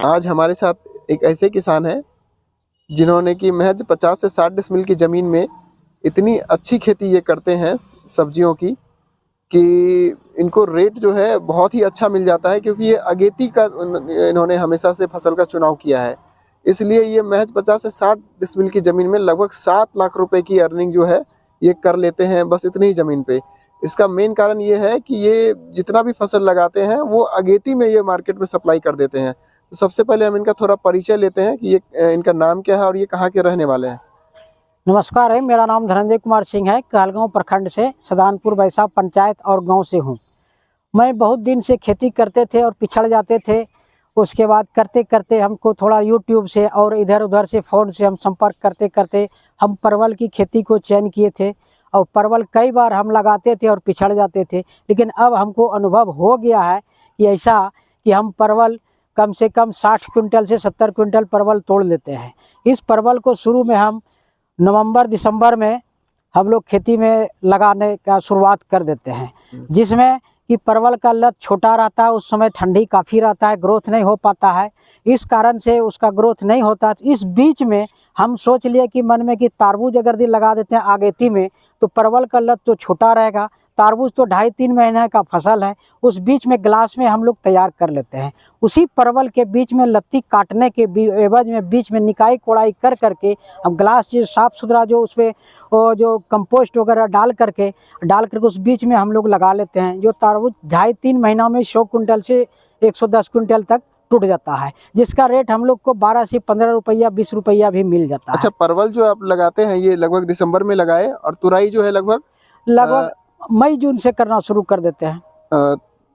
आज हमारे साथ एक ऐसे किसान हैं जिन्होंने कि महज 50 से 60 डिसमिल की ज़मीन में इतनी अच्छी खेती ये करते हैं सब्जियों की कि इनको रेट जो है बहुत ही अच्छा मिल जाता है, क्योंकि ये अगेती का इन्होंने हमेशा से फसल का चुनाव किया है। इसलिए ये महज 50 से 60 डिसमिल की ज़मीन में लगभग 7 लाख रुपए की अर्निंग जो है ये कर लेते हैं बस इतनी ही ज़मीन पे। इसका मेन कारण ये है कि ये जितना भी फसल लगाते हैं वो अगेती में ये मार्केट में सप्लाई कर देते हैं। तो सबसे पहले हम इनका थोड़ा परिचय लेते हैं कि ये इनका नाम क्या है और ये कहाँ के रहने वाले हैं। नमस्कार है, मेरा नाम धनंजय कुमार सिंह है। कहलगांव प्रखंड से सदानपुर वैसा पंचायत और गांव से हूं। मैं बहुत दिन से खेती करते थे और पिछड़ जाते थे। उसके बाद करते करते हमको थोड़ा यूट्यूब से और इधर उधर से फ़ोन से हम संपर्क करते करते हम परवल की खेती को चयन किए थे और परवल कई बार हम लगाते थे और पिछड़ जाते थे। लेकिन अब हमको अनुभव हो गया है कि ऐसा कि हम परवल कम से कम 60 क्विंटल से 70 क्विंटल परवल तोड़ लेते हैं। इस परवल को शुरू में हम नवंबर दिसंबर में हम लोग खेती में लगाने का शुरुआत कर देते हैं, जिसमें कि परवल का लत छोटा रहता है। उस समय ठंडी काफ़ी रहता है, ग्रोथ नहीं हो पाता है। इस कारण से उसका ग्रोथ नहीं होता। इस बीच में हम सोच लिए कि मन में कि तारबूज अगर लगा देते हैं आगेती में तो परवल का लत तो छोटा रहेगा। तारबूज तो 2.5-3 महीने का फसल है। उस बीच में ग्लास में हम लोग तैयार कर लेते हैं। उसी परवल के बीच में लत्ती काटने के एवज में बीच में निकाई कोड़ाई कर करके हम ग्लास जो साफ़ सुथरा जो उसमें जो कंपोस्ट वगैरह डाल करके उस बीच में हम लोग लगा लेते हैं। जो तारबूज 2.5-3 महीना में 100 क्विंटल से 110 क्विंटल तक टूट जाता है, जिसका रेट हम लोग को 12 से 15 रुपया 20 रुपया भी मिल जाता है। अच्छा, परवल जो आप लगाते हैं ये लगभग दिसंबर में लगाए और तुराई जो है लगभग मई जून से करना शुरू कर देते हैं।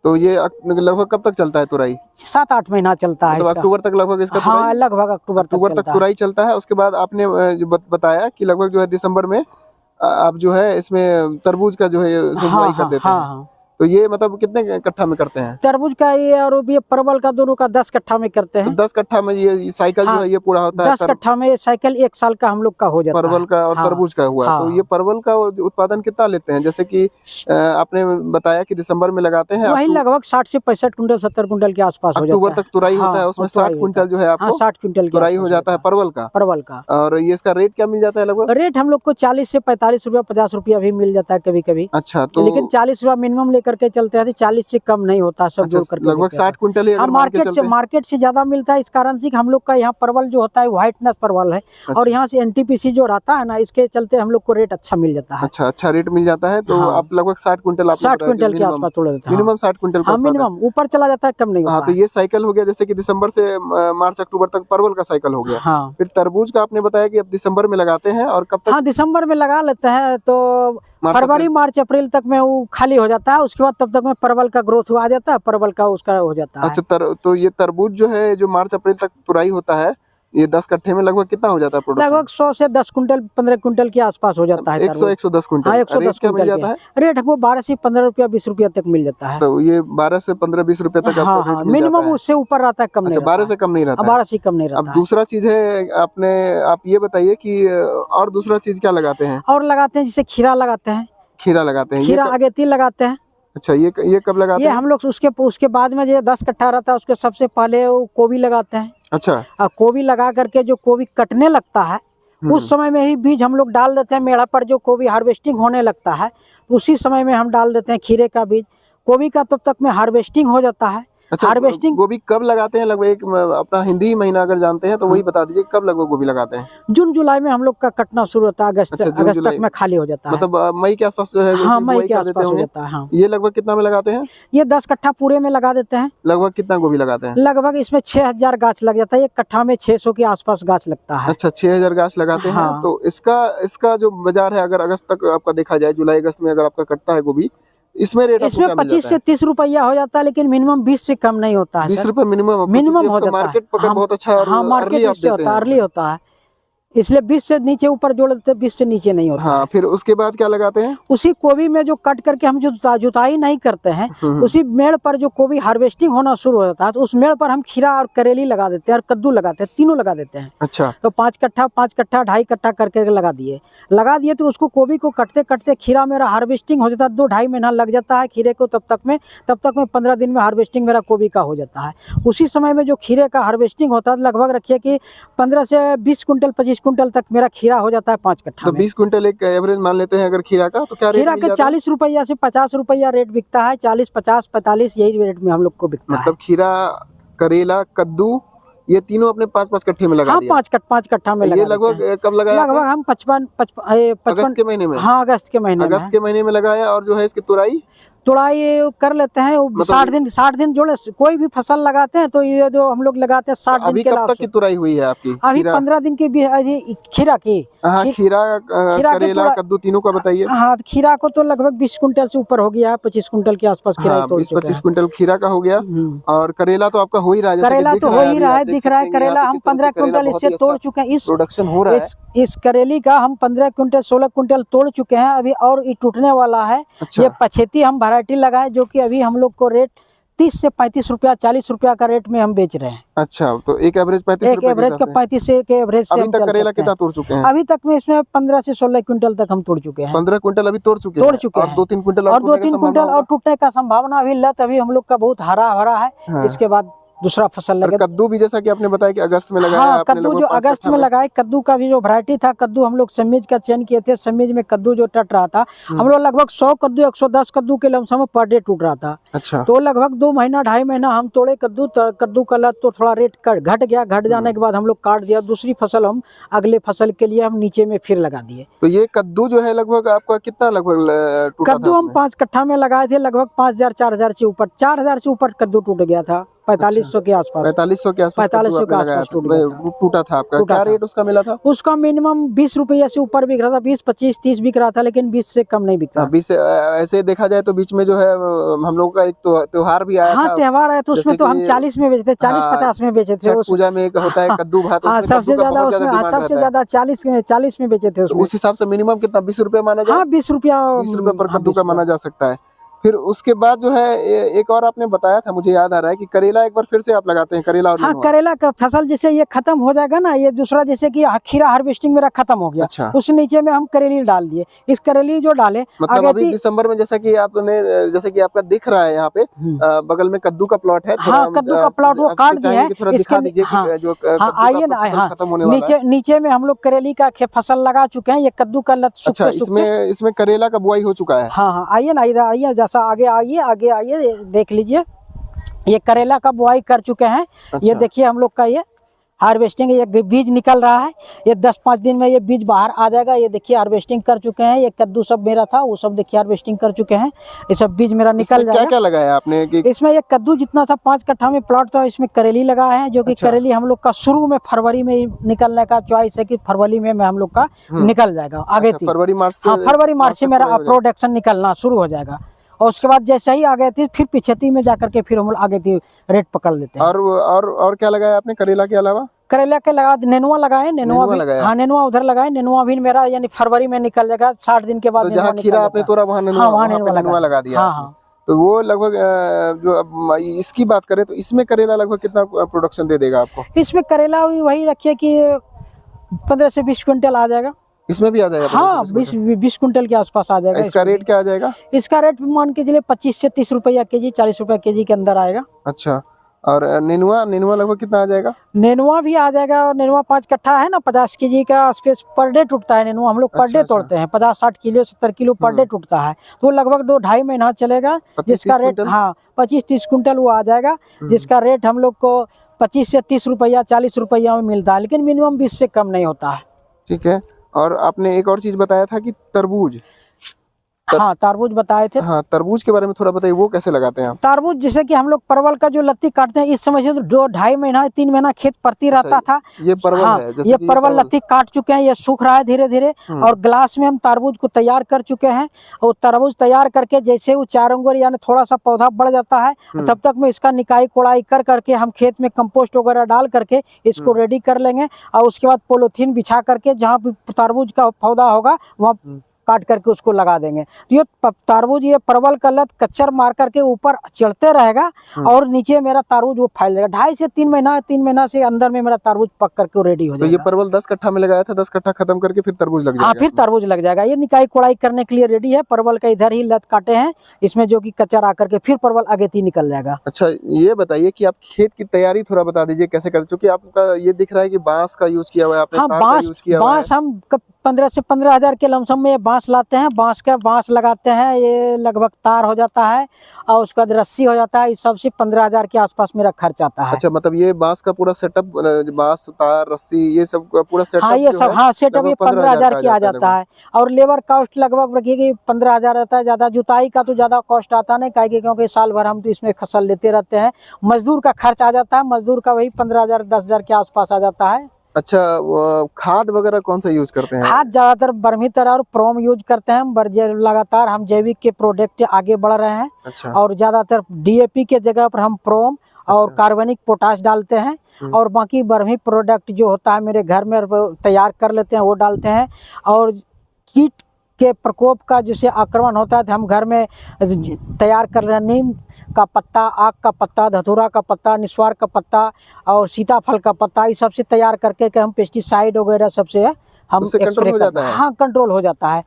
तो ये लगभग कब तक चलता है तुराई? 7-8 महीना चलता है। तो अक्टूबर तक लगभग इसका हाँ, लगभग अक्टूबर तक तुराई चलता है। उसके बाद आपने जो बताया कि लगभग जो है दिसंबर में आप जो है इसमें तरबूज का जो है बुआई कर देते हैं। हाँ। तो ये मतलब कितने कट्ठा में करते हैं? तरबूज का ये और ये परवल का दोनों का 10 कट्ठा में करते हैं। तो 10 कट्ठा में ये साइकिल जो है ये पूरा होता है। 10 कट्ठा में ये साइकिल 1 साल का हम लोग का हो जाता है, परवल का और तरबूज का हुआ। तो ये परवल का उत्पादन कितना लेते हैं? जैसे कि आपने बताया कि दिसंबर में लगाते हैं, वही लगभग 60 से 65 क्विंटल 70 क्विंटल के आसपास हो जाता है। अक्टूबर तक तुराई होता है, उसमें 60 क्विंटल जो है आपको 60 क्विंटल तुराई हो जाता है परवल का। और ये इसका रेट क्या मिल जाता है? लगभग रेट हम लोग को 40 से 45 रुपया 50 रुपया भी मिल जाता है कभी कभी। अच्छा, तो लेकिन 40 रुपया मिनिमम लेकर के चलते हैं, 40 से कम नहीं होता सब जोड़ करके। लगभग 60 क्विंटल मार्केट से ज्यादा मिलता है। इस कारण से हम लोग का यहाँ परवल जो होता है व्हाइटनेस परवल है। और यहाँ से NTPC जो रहता है ना, इसके चलते हम लोग को रेट अच्छा मिल जाता है। अच्छा रेट मिल जाता है। तो आप लगभग 60 क्विंटल 60 क्विंटल के आसपास तोड़ देते हैं। मिनिमम 60 क्विंटल मिनिमम, ऊपर चला जाता है कम नहीं होता। तो ये साइकिल हो गया, जैसे कि दिसंबर से मार्च अक्टूबर तक परवल का साइकिल हो गया। फिर तरबूज का आपने बताया कि अब दिसंबर में लगाते हैं और कब तक? हाँ, दिसंबर में लगा लेते हैं तो फरवरी मार्च अप्रैल तक में वो खाली हो जाता है। उसके बाद तब तक में परवल का ग्रोथ आ जाता है, परवल का उसका हो जाता है। अच्छा, तो ये तरबूज जो है जो मार्च अप्रैल तक तुराई होता है, ये 10 कट्ठे में लगभग कितना हो जाता है प्रोडक्शन? लगभग 100 से 10 क्विंटल 15 क्विंटल के आसपास हो जाता है। 110 क्विंटल। हाँ, 110 क्या मिल जाता है? रेट हमको 12 से 15 रुपया 20 रुपया तक मिल जाता है। तो ये 12 से 15-20 रुपए तक हाँ, मिनिमम उससे ऊपर रहता है, कम नहीं। 12 से कम नहीं रहता। 12 से कम नहीं रहता। अब दूसरा चीज है, आप ये बताइए कि और दूसरा चीज क्या लगाते हैं? और लगाते हैं, जैसे खीरा लगाते हैं। खीरा लगाते हैं, खीरा अगेती लगाते हैं। अच्छा, ये कब लगाते हैं? ये हम लोग उसके बाद में जो 10 कट्ठा रहता है उसके सबसे पहले वो गोभी लगाते हैं। अच्छा, गोभी लगा करके जो गोभी कटने लगता है उस समय में ही बीज हम लोग डाल देते हैं। मेढ़ा पर जो गोभी हार्वेस्टिंग होने लगता है उसी समय में हम डाल देते हैं खीरे का बीज। गोभी का तब तक में हार्वेस्टिंग हो जाता है। अच्छा, हार्वेस्टिंग गोभी कब लगाते हैं? लगभग एक अपना हिंदी महीना अगर जानते हैं तो वही बता दीजिए, कब लगभग गोभी लगाते हैं? जून जुलाई में हम लोग का कटना शुरू होता है। अगस्त तक में खाली हो जाता है। मतलब मई के आसपास जो है। हाँ, मई के आसपास हो जाता है। हाँ। ये लगभग कितना में लगाते हैं? ये 10 कट्ठा पूरे में लगा देते हैं। लगभग कितना गोभी लगाते हैं? लगभग इसमें 6000 गाछ लग जाता है। एक कट्ठा में 600 के आसपास गाछ लगता है। अच्छा, 6000 गाछ लगाते हैं। तो इसका जो बाजार है, अगर अगस्त तक आपका देखा जाए, जुलाई अगस्त में अगर आपका कटता है गोभी, इसमें रेट 25 से 30 रुपया हो जाता है, लेकिन मिनिमम 20 से कम नहीं होता है। 20 रुपए मिनिमम हो जाता है। मार्केट पकड़ बहुत अच्छा। हाँ, मार्केट इससे होता है, अर्ली होता है। इसलिए 20 से नीचे ऊपर जोड़ देते, 20 से नीचे नहीं होता। हाँ, फिर उसके बाद क्या लगाते हैं? उसी गोभी में जो कट करके हम जो जुताई नहीं करते हैं, उसी मेड़ पर जो गोभी हार्वेस्टिंग होना शुरू हो जाता है, तो उस मेड़ पर हम खीरा और करेली लगा देते हैं और कद्दू लगाते हैं, तीनों लगा देते हैं। अच्छा। तो 5 कट्ठा 2.5 कट्ठा करके लगा दिए तो उसको गोभी को कटते कटते खीरा मेरा हार्वेस्टिंग हो जाता है। 2-2.5 महीना लग जाता है खीरे को, तब तक में 15 दिन में हार्वेस्टिंग मेरा गोभी का हो जाता है। उसी समय में जो खीरे का हार्वेस्टिंग होता है, लगभग रखिए कि 15 से 20 कुंटल 25 कुंटल तक मेरा खीरा हो जाता है 5 कट्ठा तो में। 20 कुंटल एक एवरेज मान लेते हैं अगर खीरा का, तो क्या रेट खीरा मिल का जाता है? 40 रुपया से 50 रुपया रेट बिकता है। 40, 50, 45 यही रेट में हम लोग को बिकता है। मतलब खीरा, करेला, कद्दू ये तीनों अपने 5-5 कट्ठे में लगा हाँ, दिया। 5 कट्ठा में लगा ये देते हैं। लगभग कब लगाया आपने? लगभग हम 55 अगस्त के महीने में? हाँ, अगस्त के महीने में। अगस्त के महीने में लगाया। और जो है इसकी तुड़ाई कर लेते हैं मतलब 60 दिन जोड़े कोई भी फसल लगाते हैं तो ये जो हम लोग लगाते हैं 60 दिन अभी के कब तक की तुड़ाई हुई है आपकी? अभी खीरा? 15 दिन की भी खीरा की। हाँ, खीरा, खीरा के करेला, कद्दू तीनों का बताइए। हाँ, खीरा को तो लगभग 20 कुंटल से ऊपर हो गया है, 25 कुंटल के आसपास खीरा हाँ, तोड़ चुका 20-25 है। कुंटल खीरा का हो गया। और करेला तो आपका हो ही रहा है, जैसे कि करेला दिख तो रहा हो है ही अभी रहा आप है, देख दिख रहा है। सकते हैं करेला यहाँ पे हम किस तरह से 15 करेला कुंटल बहुत इससे ही तोड़ अच्छा चुके हैं। प्रोडक्शन हो रहा है। इस करेली का हम 15 कुंटल 16 कुंटल तोड़ चुके हैं अभी, और ये टूटने वाला है। अच्छा। ये पछेती हम वैरायटी लगाए, जो कि अभी हम लोग को रेट 30 से 35 रुपया 40 रुपया का रेट में हम बेच रहे हैं। अच्छा, तो एक एवरेज 35 एक रुपए के एवरेज हिसाब का से। 35 से के एवरेज से अभी हम तक चल करेला सकते कितना हैं। तोड़ चुके हैं? अभी तक में इसमें 15 से 16 क्विंटल तक हम तोड़ चुके हैं। 15 कुंटल अभी तोड़ चुके तोड़ हैं। चुके और हैं। 2-3 कुंटल और टूटने का 2-3 संभावना कुंटल और होगा। टूटने का संभावना अभी लत अभी हम लोग का बहुत हरा भरा है। हाँ। इसके बाद दूसरा फसल और लगे। कद्दू भी जैसा कि आपने बताया कि अगस्त में लगाया हाँ, आपने कद्दू लगभग जो 5 अगस्त कट्ठा में लगाए, कद्दू का भी जो वैरायटी था, कद्दू हम लोग समीज का चयन किए थे। समीज में कद्दू जो टट रहा था, हम लोग लगभग 100 कद्दू 110 कद्दू के लमसम पर डे टूट रहा था। अच्छा। तो लगभग 2 महीना 2.5 महीना हम तोड़े कद्दू। कद्दू का लत तो थोड़ा रेट घट गया। घट जाने के बाद हम लोग काट दिया। दूसरी फसल हम अगले फसल के लिए हम नीचे में फिर लगा दिए। तो ये कद्दू जो है लगभग आपका कितना लगभग टूटा था कद्दू हम उसमें? 5 कट्ठा में लगाए थे। लगभग 5,000-4,000 से ऊपर 4,000 से ऊपर कद्दू टूट गया था। 4500 के आसपास। 4500 के आसपास 4500 कद्दू के आपने लगाया आसपास टूट गया था। टूटा था आपका। टूटा क्या था। रेट उसका मिला था? उसका मिनिमम 20 रुपया से ऊपर बिक रहा था। 20, 25, 30 बिक रहा था, लेकिन 20 से कम नहीं बिकता। 20 ऐसे देखा जाए तो बीच में जो है हम लोग का एक त्योहार भी आया हाँ, था। त्योहार है तो उसमें जैसे तो हम कि 40 में बेचते, 40-50 में बेचे थे। छठ पूजा में एक होता है कद्दू भात, हाँ, उसमें सबसे कद्दू का ज्यादा बहुत उसमें डिमांड सबसे रहता है। ज्यादा 40 में बेचे थे तो उसमें। उस हिसाब से मिनिमम कितना 20 रुपए माना जाए? हाँ, 20 रुपया 20 रुपए पर हाँ, कद्दू 20 का माना जा सकता है। फिर उसके बाद जो है एक और आपने बताया था, मुझे याद आ रहा है कि करेला एक बार फिर से आप लगाते हैं, करेला और हाँ, नेनुआ। करेला का फसल जैसे ये खत्म हो जाएगा ना, ये दूसरा जैसे कि खीरा हार्वेस्टिंग मेरा खत्म हो गया। अच्छा। उस नीचे में हम करेली डाल दिए। इस करेली जो डाले मतलब आगे अभी दिसंबर में जैसा कि आपने जैसे कि आपका दिख रहा है यहाँ पे बगल में कद्दू का प्लॉट है। हाँ, कद्दू का प्लॉट वो काट दिया है। थोड़ा दिखा दीजिए कि हाँ, जो हाँ, कद्दू का आइए ना। फसल हाँ, खत्म होने वाला है। नीचे में हम लोग करेली का फसल लगा चुके हैं। ये कद्दू का लत अच्छा, सूखते सूखते। इसमें करेला का बुआई हो चुका है। हाँ, हाँ, आइए ना, इधर आइए, जैसा आगे आइए देख लीजिए। ये करेला का बुआई कर चुके हैं। अच्छा। ये देखिए हम लोग का ये हार्वेस्टिंग, ये बीज निकल रहा है। ये 10-5 दिन में ये बीज बाहर आ जाएगा। ये देखिए हार्वेस्टिंग कर चुके हैं। ये कद्दू सब मेरा था, वो सब देखिए हार्वेस्टिंग कर चुके हैं। ये सब बीज मेरा निकल क्या जाएगा। क्या लगाया आपने कि इसमें ये कद्दू जितना सा 5 कट्ठा में प्लॉट था, इसमें करेली लगाए हैं, जो कि अच्छा। करेली हम लोग का शुरू में फरवरी में ही निकलने का चॉइस है कि फरवरी में हम लोग का निकल जाएगा आगे। अच्छा, फरवरी मार्च से। हाँ, फरवरी मार्च से तक मेरा पूरा हो जाएगा। प्रोडक्शन निकलना शुरू हो जाएगा। और उसके बाद जैसे ही आ गए थे, फिर पिछेती में जाकर के फिर हम लोग आगे थी रेट पकड़ लेते हैं। और क्या लगाया आपने करेला के अलावा? करेला के लगा नेनुआ लगाए। नेनुआ भी लगाया। हाँ, नेनुआ उधर लगाए। नेनुआ भी मेरा यानी फरवरी में निकल जाएगा। 60 दिन के बाद तो जहाँ खीरा आपने तोड़ा वहाँ नेनुआ लगा दिया। हाँ, हाँ। तो वो लगभग जो अब इसकी बात करें तो इसमें करेला लगभग कितना प्रोडक्शन दे देगा आपको? इसमें करेला वही रखिए कि 15 से 20 क्विंटल आ जाएगा। इसमें भी आ जाएगा? हाँ, 20 क्विंटल के आसपास आ जाएगा। इसका रेट क्या आ जाएगा? इसका रेट मान के चलिए 25 से 30 रुपया केजी, 40 रुपया केजी के अंदर आएगा। अच्छा। और नेनुआ लगभग कितना आ जाएगा? नेनुआ भी आ जाएगा। नेनुआ 5 कट्ठा है ना, 50 केजी का स्पेस पर डे टूटता है नेनुआ। हम लोग पर डे तोड़ते हैं। 50-60 किलो 70 किलो पर डे टूटता है। तो लगभग 2-2.5 महीना चलेगा। जिसका रेट 25-30 कुंटल वो आ जाएगा। जिसका रेट हम लोग को 25 से 30 रुपया 40 रुपया में मिलता है, लेकिन मिनिमम 20 से कम नहीं होता है। ठीक है। और आपने एक और चीज बताया था कि तरबूज। हाँ तरबूज बताए थे। हाँ, तरबूज के बारे में थोड़ा बताइए, वो कैसे लगाते हैं आप? तरबूज जैसे कि हम लोग परवल का जो लत्ती काटते हैं, इस समय से तो 2-2.5 महीना 3 महीना खेत परती रहता था। ये परवल हाँ, है, जैसे ये कि ये परवल लत्ती काट चुके हैं, ये सूख रहा है धीरे धीरे। और ग्लास में हम तरबूज को तैयार कर चुके हैं। और तरबूज तैयार करके जैसे वो 4 अंगुर यानी थोड़ा सा पौधा बढ़ जाता है, तब तक में इसका निकाई कोड़ाई कर करके हम खेत में कंपोस्ट वगैरह डाल करके इसको रेडी कर लेंगे। और उसके बाद पॉलीथीन बिछा करके जहाँ भी तरबूज का पौधा होगा वहाँ काट करके उसको लगा देंगे। तो ये तरबूज, ये परवल का लत कच्चर मार करके ऊपर चढ़ते रहेगा और नीचे मेरा तरबूज वो फैल जाएगा। 2.5 से 3 महीना से अंदर में मेरा तरबूज पक करके रेडी हो तो ये जाएगा। परवल 10 कट्ठा में लगाया था, 10 कट्ठा खत्म करके फिर तरबूज लग हाँ, जाएगा? फिर तरबूज लग जाएगा। ये निकाई कोड़ाई करने के लिए रेडी है। परवल का इधर ही लत काटे हैं, इसमें जो कि कच्चा आ करके फिर परवल आगे ही निकल जाएगा। अच्छा, ये बताइए कि आप खेत की तैयारी थोड़ा बता दीजिए कैसे करते, चूंकि आपका ये दिख रहा है कि बांस का यूज किया हुआ है आपने, हाँ, तार का यूज किया हुआ है। बांस हम 15 से 15 हजार के लमसम में बांस लाते हैं। बांस लगाते हैं, ये लगभग तार हो जाता है और उसके बाद रस्सी हो जाता है। इस सब से 15 हजार के आसपास मेरा खर्च आता है। अच्छा, मतलब ये बांस का पूरा सेटअप, बांस, तार, रस्सी, ये सब का पूरा सेटअप? हाँ, ये सब, हाँ सेटअप ये 15 हजार की आ जाता है। और लेबर कॉस्ट लगभग रखिए कि 15 हजार आता है। ज्यादा जुताई का तो ज्यादा कॉस्ट आता नहीं, काहे क्योंकि साल भर हम तो इसमें फसल लेते रहते हैं। मजदूर का खर्च आ जाता है, मजदूर का वही 15 हजार 10 हजार के आसपास आ जाता है। अच्छा, खाद वगैरह कौन सा यूज करते हैं? खाद ज्यादातर बर्मी तरह और प्रोम यूज करते हैं। लगातार हम जैविक के प्रोडक्ट आगे बढ़ रहे हैं। अच्छा। और ज्यादातर डीएपी के जगह पर हम प्रोम और कार्बनिक पोटाश डालते हैं। और बाकी बर्मी प्रोडक्ट जो होता है मेरे घर में तैयार कर लेते हैं, वो डालते हैं। और कीट के प्रकोप का जैसे आक्रमण होता है तो हम घर में तैयार कर रहे हैं। नीम का पत्ता, आक का पत्ता, धतूरा का पत्ता, निस्वार का पत्ता और सीताफल का पत्ता, इस सबसे तैयार करके हम पेस्टिसाइड वगैरह सबसे हम कंट्रोल हो जाता है। हाँ, कंट्रोल हो जाता है।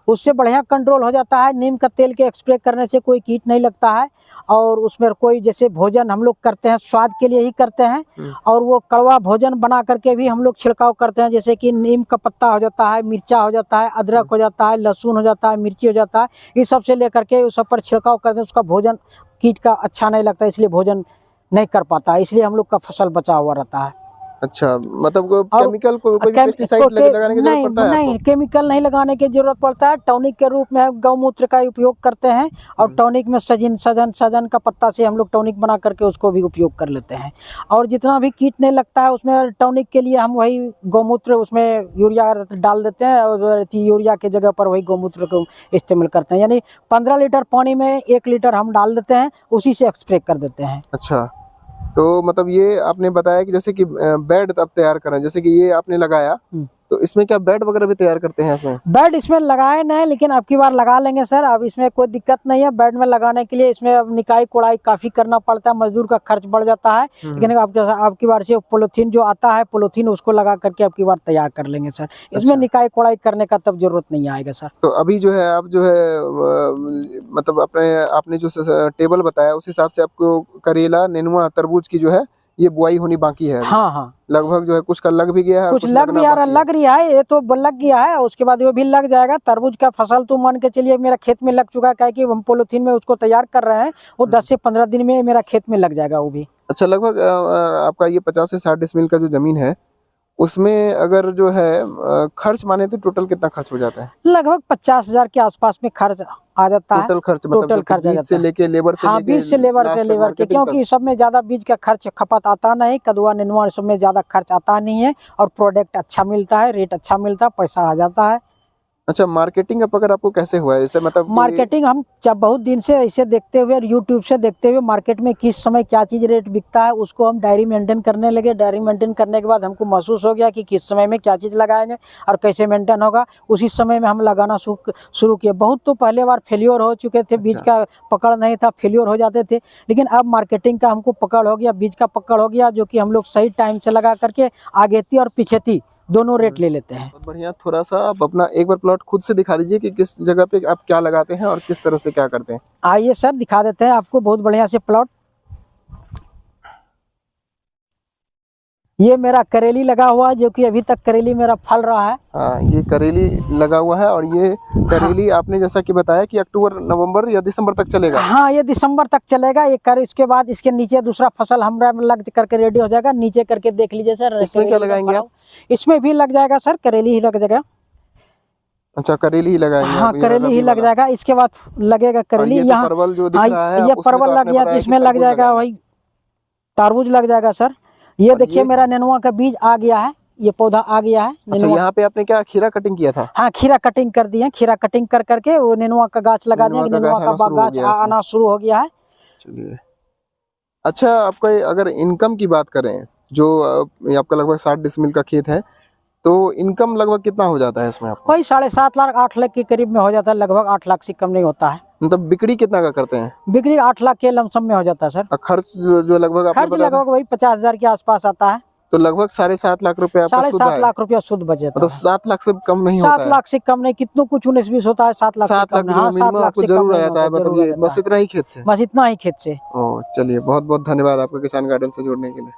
उससे बढ़िया कंट्रोल हो जाता है। नीम का तेल के स्प्रे करने से कोई कीट नहीं लगता है। और उसमें कोई जैसे भोजन हम लोग करते हैं स्वाद के लिए ही करते हैं। और वो कड़वा भोजन बना करके भी हम लोग छिड़काव करते हैं, जैसे कि नीम का पत्ता हो जाता है, मिर्चा हो जाता है, अदरक हो जाता है, लहसुन हो जाता है, मिर्ची हो जाता है। इस सब से लेकर के उस सब पर छिड़काव करते हैं। उसका भोजन कीट का अच्छा नहीं लगता, इसलिए भोजन नहीं कर पाता, इसलिए हम लोग का फसल बचा हुआ रहता है। अच्छा, मतलब केमिकल कोई भी पेस्टिसाइड लगाने की जरूरत पड़ता है? नहीं, केमिकल नहीं लगाने की जरूरत पड़ता है। टॉनिक के रूप में गौमूत्र का उपयोग करते हैं। और टॉनिक में सजन का पत्ता से हम लोग टॉनिक बना करके उसको भी उपयोग कर लेते हैं। और जितना भी कीट नहीं लगता है उसमें टॉनिक के लिए हम वही गौमूत्र, उसमें यूरिया डाल देते हैं और यूरिया की जगह पर वही गौमूत्र को इस्तेमाल करते हैं। यानी 15 लीटर पानी में 1 लीटर हम डाल देते हैं, उसी से स्प्रे कर देते हैं। अच्छा, तो मतलब ये आपने बताया कि जैसे कि बेड अब तैयार करना है, जैसे कि ये आपने लगाया, तो इसमें क्या बेड वगैरह भी तैयार करते हैं इसमें? बेड इसमें लगाए नहीं, लेकिन अब की बार लगा लेंगे सर। अब इसमें कोई दिक्कत नहीं है। बेड में लगाने के लिए इसमें अब निकाई कोड़ाई काफी करना पड़ता है, मजदूर का खर्च बढ़ जाता है। लेकिन अब की बार से पॉलीथीन जो आता है, पॉलीथीन उसको लगा करके अब की बार तैयार कर लेंगे सर। इसमें निकाई कोड़ाई करने का तब जरूरत नहीं आएगा सर। तो अभी जो है आप जो है मतलब आपने जो टेबल बताया उस हिसाब से आपको करेला, नेनुआ, तरबूज की जो है ये बुआई होनी बाकी है? हाँ हाँ, लगभग जो है कुछ का लग भी गया है, कुछ लग भी आ रहा, लग रहा है। ये तो लग गया है, उसके बाद वो भी लग जाएगा। तरबूज का फसल तो मान के चलिए मेरा खेत में लग चुका है, कि हम पॉलीथीन में उसको तैयार कर रहे हैं। वो 10 से 15 दिन में मेरा खेत में लग जाएगा वो भी। अच्छा, लगभग आपका ये 50 से 60 डिसमिल का जो जमीन है उसमें अगर जो है खर्च माने तो टोटल कितना खर्च हो जाता है? लगभग 50 हजार के आसपास में खर्च आ जाता है। टोटल खर्च, मतलब टोटल खर्च बीज से लेके लेबर से, हाँ, बीज से लेबर के, क्योंकि सब में ज्यादा बीज का खर्च खपत आता नहीं। कदुआ नेनुआ सब में ज्यादा खर्च आता नहीं है। और प्रोडक्ट अच्छा मिलता है, रेट अच्छा मिलता है, पैसा आ जाता है। अच्छा, मार्केटिंग अब अगर आपको कैसे हुआ है, जैसे मतलब मार्केटिंग हम जब बहुत दिन से ऐसे देखते हुए, यूट्यूब से देखते हुए, मार्केट में किस समय क्या चीज़ रेट बिकता है उसको हम डायरी मेंटेन करने लगे। डायरी मेंटेन करने के बाद हमको महसूस हो गया कि किस समय में क्या चीज़ लगाएंगे और कैसे मेंटेन होगा। उसी समय में हम लगाना शुरू किए। बहुत तो पहले बार फेल्योर हो चुके थे, बीज का पकड़ नहीं था, फेल्योर हो जाते थे। लेकिन अब मार्केटिंग का हमको पकड़ हो गया, बीज का पकड़ हो गया, जो कि हम लोग सही टाइम से लगा करके आगेती और पिछेती दोनों रेट ले लेते हैं। बहुत बढ़िया। थोड़ा सा आप अपना एक बार प्लॉट खुद से दिखा दीजिए कि किस जगह पे आप क्या लगाते हैं और किस तरह से क्या करते हैं। आइए सर, दिखा देते हैं आपको बहुत बढ़िया से प्लॉट। ये मेरा करेली लगा हुआ है, जो कि अभी तक करेली मेरा फल रहा है। हाँ, ये करेली लगा हुआ है। और ये करेली आपने जैसा कि बताया कि अक्टूबर, नवंबर या दिसंबर तक चलेगा? हाँ, ये दिसंबर तक चलेगा। ये कर इसके बाद इसके नीचे दूसरा फसल हमारा लग करके रेडी हो जाएगा। नीचे करके देख लीजिए सर। इसमें क्या लगाएंगे आप? इसमें भी लग जाएगा सर, करेली ही लग जाएगा। अच्छा, करेली ही लगाएंगे हाँ आप, ये करेली ही रबी लग वाला। जाएगा, इसके बाद लगेगा और करेली। ये तो यहाँ परवल जो दिख हाँ, रहा है, ये उसमें परवल तो लग आपने गया, बताया कि इसमें लग तरबूज जाएगा लगाएंगे। भाई, तरबूज लग जाएगा सर। ये और देखिए ये मेरा नेनुआ का बीज आ गया है, ये पौधा आ गया है अच्छा, नेनुआ। यहाँ पे आपने क्या खीरा कटिंग किया था? हाँ खीरा कटिंग कर दिए, खीरा कटिंग कर करके वो नेनुआ का गाछ लगा दिया, नेनुआ का नेनुआ गाछ का आना शुरू हो गाछ गया है इसमें। आना शुरू हो गया है। चलिए, अच्छा आपका अगर इनकम की बात करें, जो ये आपका लगभग 60 डिसमिल का खेत है, तो इनकम लगभग कितना हो जाता है इसमें आपको? वही 7.5 लाख 8 लाख के करीब में हो जाता है, लगभग 8 लाख से कम नहीं होता है। मतलब बिक्री कितना का करते हैं? बिक्री 8 लाख के लमसम में हो जाता है सर। और खर्च जो लगभग आपने खर्च बताया था, लगभग वही 50,000 के आसपास आता है। तो लगभग 7.5 लाख रुपए आपका शुद्ध 7.5 आया। लाख रुपया शुद्ध बचत मतलब है। 7 लाख से कम नहीं 7 होता है। लाख से कम नहीं, कितनों कुछ 19-20 होता है, 7 लाख से 7 कम लाख नहीं। हाँ 7 मिनिमम लाख आपको से कम जरूर आ नहीं जाता है, होता, मतलब जरूर आ ये जाता बस है। इतना ही खेत से। बस इतना ही खेत से। ओह, चलिए, बहुत बहुत धन्यवाद आपका किसान गार्डन से जुड़ने के लिए।